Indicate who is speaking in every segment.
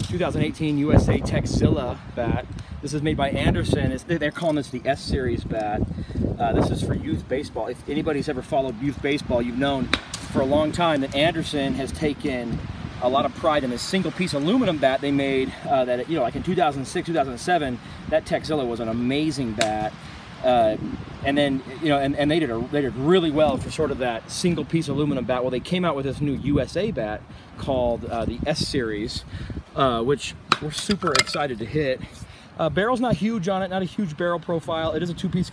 Speaker 1: 2018 USA Techzilla bat. This is made by Anderson. They're calling this the S-Series bat. This is for youth baseball. If anybody's ever followed youth baseball, you've known for a long time that Anderson has taken a lot of pride in this single piece aluminum bat they made that, you know, like in 2006, 2007, that Techzilla was an amazing bat. And then, you know, and they did really well for sort of that single piece aluminum bat. Well, they came out with this new USA bat called the S-Series, which we're super excited to hit. Barrel's not huge on it, not a huge barrel profile. It is a two-piece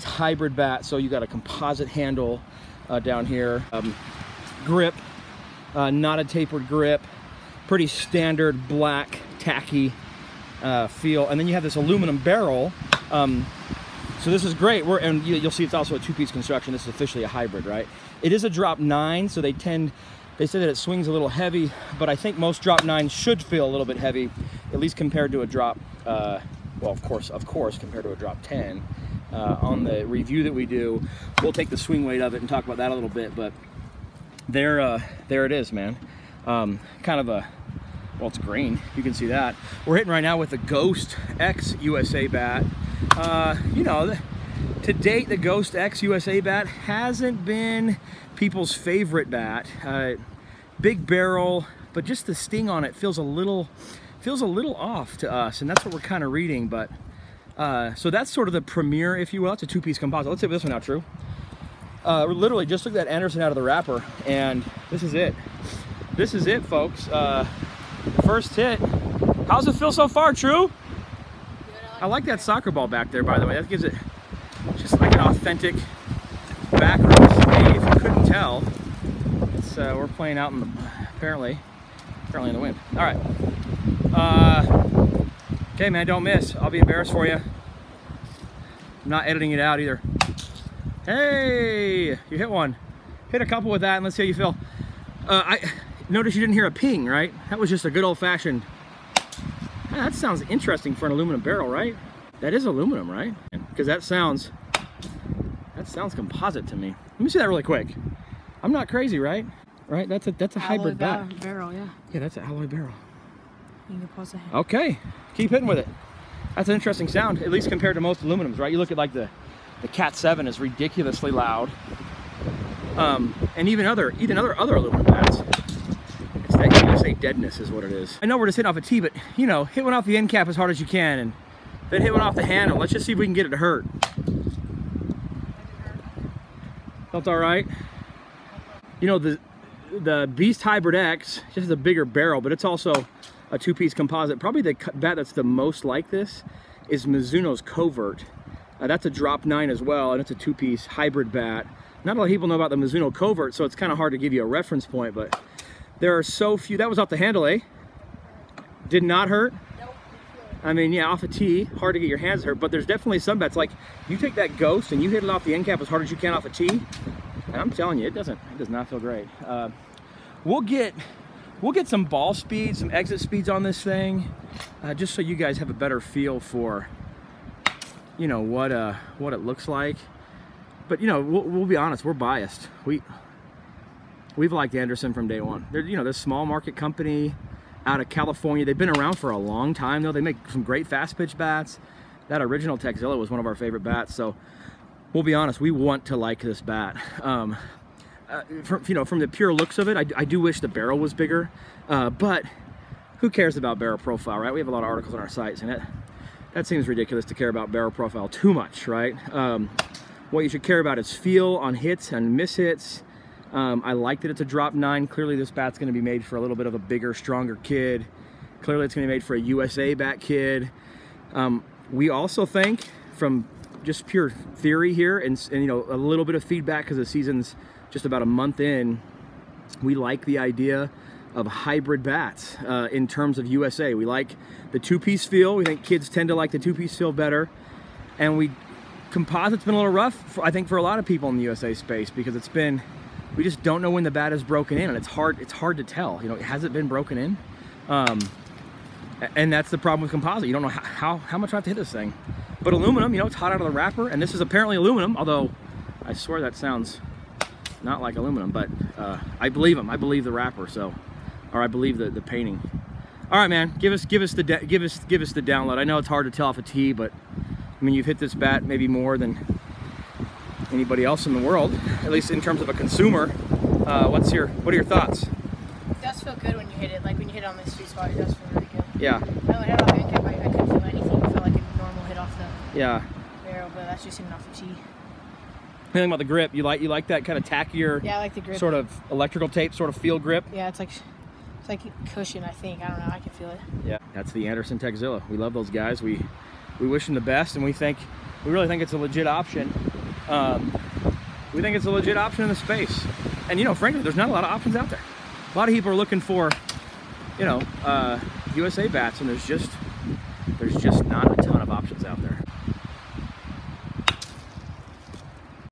Speaker 1: hybrid bat, so you got a composite handle down here. Grip, not a tapered grip, pretty standard black tacky feel, and then you have this aluminum barrel. So this is great. And you'll see it's also a two-piece construction. This is officially a hybrid, right? It is a drop 9, so they say that it swings a little heavy, but I think most drop 9s should feel a little bit heavy, at least compared to a drop, well, of course, compared to a drop 10. On the review that we do, we'll take the swing weight of it and talk about that a little bit, but there it is, man. Kind of a, well, it's green, you can see that. We're hitting right now with the Ghost X USA bat. You know, to date, the Ghost X USA bat hasn't been people's favorite bat. Big barrel, but just the sting on it feels a little off to us, and that's what we're kind of reading. But so that's sort of the premiere, if you will. It's a two-piece composite. Let's see if this one out true. Literally just took that Anderson out of the wrapper, and this is it. This is it, folks. First hit. How's it feel so far, True? I like that soccer ball back there, by the way. That gives it just like an authentic backroom swing. If you couldn't tell, it's we're playing out in the apparently in the wind. All right. Okay, man, don't miss. I'll be embarrassed for you. I'm not editing it out either. Hey, you hit one. Hit a couple with that, and let's see how you feel. I noticed you didn't hear a ping, right? That was just a good old-fashioned. That sounds interesting for an aluminum barrel, right? That is aluminum, right? Because that sounds composite to me. Let me see that really quick. I'm not crazy, right? Right? That's a hybrid bat.
Speaker 2: Barrel, yeah.
Speaker 1: Yeah, that's an alloy barrel.
Speaker 2: You can pause the hand.
Speaker 1: Okay, keep hitting with it. That's an interesting sound, at least compared to most aluminums, right? You look at like the Cat 7 is ridiculously loud, and even other aluminum bats. That USA deadness is what it is. I know we're just hitting off a tee, but you know, hit one off the end cap as hard as you can, and then hit one off the handle. Let's just see if we can get it to hurt. Felt all right. You know, the Beast Hybrid X just has a bigger barrel, but it's also a two-piece composite. Probably the bat that's the most like this is Mizuno's Covert. That's a drop 9 as well, and it's a two-piece hybrid bat. Not a lot of people know about the Mizuno Covert, so it's kind of hard to give you a reference point, but there are so few. That was off the handle, eh? Did not hurt?
Speaker 2: Nope.
Speaker 1: I mean, yeah, off a tee, hard to get your hands hurt, but there's definitely some bats, like you take that Ghost and you hit it off the end cap as hard as you can off a tee, and I'm telling you, it does not feel great. We'll get some ball speed, some exit speeds on this thing, just so you guys have a better feel for, you know, what it looks like. But you know, we'll be honest, we're biased. We've liked Anderson from day one. They're, you know, this small market company out of California. They've been around for a long time, though. They make some great fast pitch bats. That original Techzilla was one of our favorite bats. So we'll be honest, we want to like this bat. You know, from the pure looks of it, I do wish the barrel was bigger, but who cares about barrel profile, right? We have a lot of articles on our sites, and that seems ridiculous to care about barrel profile too much, right? What you should care about is feel on hits and mishits. I like that it's a drop 9. Clearly this bat's going to be made for a little bit of a bigger, stronger kid. Clearly it's going to be made for a USA bat kid. We also think, from just pure theory here, and you know, a little bit of feedback because the season's just about a month in, we like the idea of hybrid bats in terms of USA. We like the two-piece feel. We think kids tend to like the two-piece feel better, and composite's been a little rough, I think, for a lot of people in the USA space, because we just don't know when the bat is broken in, and it's hard to tell. You know, has it been broken in? And that's the problem with composite. You don't know how much I have to hit this thing. But aluminum, you know, it's hot out of the wrapper, and this is apparently aluminum, although I swear that sounds not like aluminum, but I believe them. I believe the wrapper, or I believe the painting. All right, man. Give us the download. I know it's hard to tell off a tee, but I mean, you've hit this bat maybe more than anybody else in the world, at least in terms of a consumer. What are your thoughts?
Speaker 2: It does feel good when you hit it. Like when you hit it on the sweet spot, it does feel really good.
Speaker 1: Yeah.
Speaker 2: I only hit off the end cap. I couldn't feel anything. It felt like a normal hit off the barrel, but that's just hitting off the tee.
Speaker 1: Anything about the grip? You like that kind of tackier,
Speaker 2: yeah, I like the grip.
Speaker 1: Sort of electrical tape sort of feel grip?
Speaker 2: Yeah, it's like cushion, I think. I don't know, I can feel it.
Speaker 1: Yeah, that's the Anderson Techzilla. We love those guys. We wish them the best, and we really think it's a legit option. We think it's a legit option in the space. And you know, frankly, there's not a lot of options out there. A lot of people are looking for, you know, USA bats, and there's just not a ton of options out there.